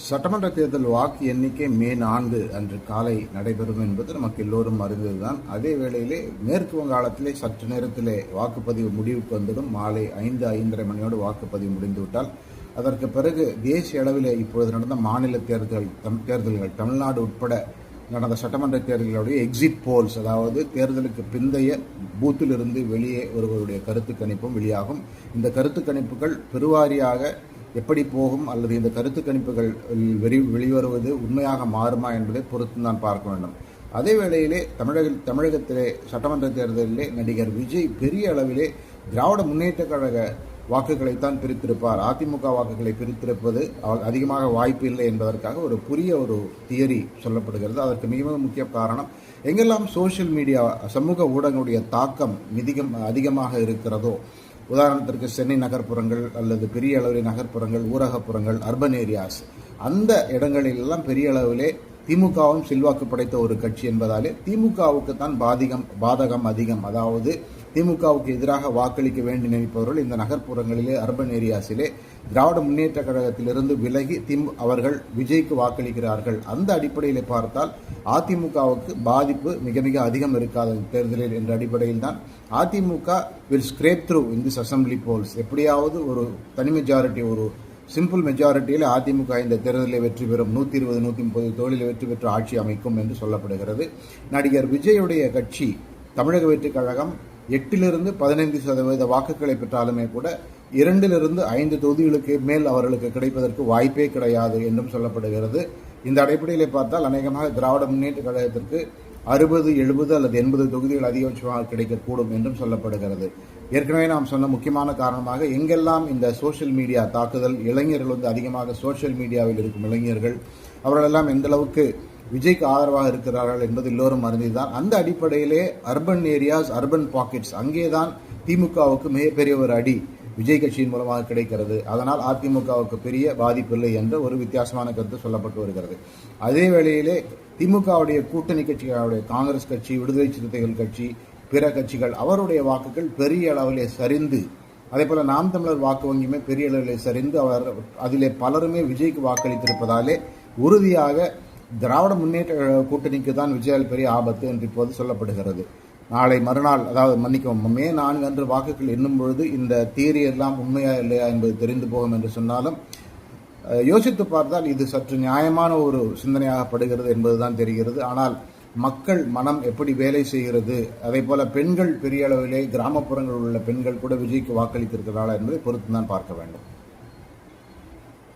சட்டமன்ற தேர்தல் வாக்கு எண்ணிக்கை மே 4 அன்று காலை நடைபெறும் என்பது நமக்கு எல்லோரும் அறிந்ததுதான். அதே வேளையிலே மேற்கு வங்காளத்திலே சற்று நேரத்திலே வாக்குப்பதிவு முடிவுக்கு வந்துடும். மாலை 5-5:30 மணியோடு வாக்குப்பதிவு முடிந்துவிட்டால் அதற்கு பிறகு தேசிய அளவிலே இப்பொழுது நடந்த மாநில தேர்தல்கள் தமிழ்நாடு உட்பட நடந்த சட்டமன்ற தேர்தல்களுடைய எக்ஸிட் போல்ஸ், அதாவது தேர்தலுக்கு பிந்தைய பூத்திலிருந்து வெளியே ஒருவருடைய கருத்து கணிப்பும் வெளியாகும். இந்த கருத்து கணிப்புகள் பெருவாரியாக எப்படி போகும் அல்லது இந்த கருத்து கணிப்புகள் வெளிவருவது உண்மையாக மாறுமா என்பதை பொறுத்து தான் பார்க்க வேண்டும். அதே வேளையிலே தமிழகத்திலே சட்டமன்ற தேர்தலிலே நடிகர் விஜய் பெரிய அளவிலே திராவிட முன்னேற்ற கழக வாக்குகளைத்தான் பிரித்திருப்பார், அதிமுக வாக்குகளை பிரித்திருப்பது அதிகமாக வாய்ப்பு இல்லை என்பதற்காக ஒரு புதிய தியரி சொல்லப்படுகிறது. அதற்கு மிகவும் முக்கிய காரணம், எங்கெல்லாம் சோசியல் மீடியா சமூக ஊடகங்களுடைய தாக்கம் அதிகமாக இருக்கிறதோ, உதாரணத்திற்கு சென்னை நகர்ப்புறங்கள் அல்லது பெரிய அளவில் நகர்ப்புறங்கள், ஊரகப்புறங்கள், அர்பன் ஏரியாஸ், அந்த இடங்களிலெல்லாம் பெரிய அளவிலே திமுகவும் செல்வாக்கு படைத்த ஒரு கட்சி என்பதாலே திமுகவுக்கு தான் பாதகம் அதிகம். அதாவது திமுகவுக்கு எதிராக வாக்களிக்க வேண்டி நினைப்பவர்கள் இந்த நகர்ப்புறங்களிலே, அர்பன் ஏரியாஸிலே திராவிட முன்னேற்ற கழகத்திலிருந்து விலகி அவர்கள் விஜய்க்கு வாக்களிக்கிறார்கள். அந்த அடிப்படையில் பார்த்தால் அதிமுகவுக்கு பாதிப்பு மிக மிக அதிகம் இருக்காத தேர்தலில் என்ற அடிப்படையில் தான் AIADMK will scrape through in this assembly polls. எப்படியாவது ஒரு தனி மெஜாரிட்டி, ஒரு சிம்பிள் மெஜாரிட்டியில் அதிமுக இந்த தேர்தலில் வெற்றி பெறும். 120-130 தொகுதியில் வெற்றி பெற்று ஆட்சி அமைக்கும் என்று சொல்லப்படுகிறது. நடிகர் விஜயுடைய கட்சி தமிழக வெற்றி கழகம் 8-15% வாக்குகளை பெற்றாலுமே கூட 2-5 தொகுதிகளுக்கு மேல் அவர்களுக்கு கிடைப்பதற்கு வாய்ப்பே கிடையாது என்றும் சொல்லப்படுகிறது. இந்த அடிப்படையில் பார்த்தால் அநேகமாக திராவிட முன்னேற்ற கழகத்திற்கு 60, 70 அல்லது 80 தொகுதிகள் அதிகபட்சமாக கிடைக்கக்கூடும் என்றும் சொல்லப்படுகிறது. ஏற்கனவே நாம் சொன்ன முக்கியமான காரணமாக எங்கெல்லாம் இந்த சோசியல் மீடியா தாக்குதல், இளைஞர்கள் அதிகமாக சோசியல் மீடியாவில் இருக்கும் இளைஞர்கள், அவர்களெல்லாம் எந்த அளவுக்கு விஜய்க்கு ஆதரவாக இருக்கிறார்கள் என்பது எல்லோரும் அறிந்ததுதான். அந்த அடிப்படையிலே அர்பன் ஏரியாஸ், அர்பன் பாக்கெட்ஸ், அங்கேதான் திமுகவுக்கு மிகப்பெரிய ஒரு அடி விஜய் கட்சியின் மூலமாக கிடைக்கிறது. அதனால் அதிமுகவுக்கு பெரிய பாதிப்பில்லை என்ற ஒரு வித்தியாசமான கருத்து சொல்லப்பட்டு வருகிறது. அதே வேளையிலே திமுகவுடைய கூட்டணி கட்சிகளுடைய காங்கிரஸ் கட்சி, விடுதலை சிறுத்தைகள் கட்சி, பிற கட்சிகள், அவருடைய வாக்குகள் பெரிய அளவிலே சரிந்து, அதே போல நாம் தமிழர் வாக்கு வங்கியுமே பெரிய அளவிலே சரிந்து அதிலே பலருமே விஜய்க்கு வாக்களித்திருப்பதாலே உறுதியாக திராவிட முன்னேற்ற கூட்டணிக்கு தான் விஜயால் பெரிய ஆபத்து என்று இப்போது சொல்லப்படுகிறது. நாளை மறுநாள், அதாவது மன்னிக்கவும், மே 4 அன்று வாக்குகள் எண்ணும் பொழுது இந்த தியரி எல்லாம் உண்மையா இல்லையா என்பது தெரிந்து போகும் என்று சொன்னாலும் யோசித்து பார்த்தால் இது சற்று நியாயமான ஒரு சிந்தனையாகப்படுகிறது என்பதுதான் தெரிகிறது. ஆனால் மக்கள் மனம் எப்படி வேலை செய்கிறது, அதே போல பெண்கள் பெரிய அளவிலே கிராமப்புறங்களில் உள்ள பெண்கள் கூட விஜய்க்கு வாக்களித்திருக்கிறார்களா என்பதை பொறுத்து தான் பார்க்க வேண்டும்.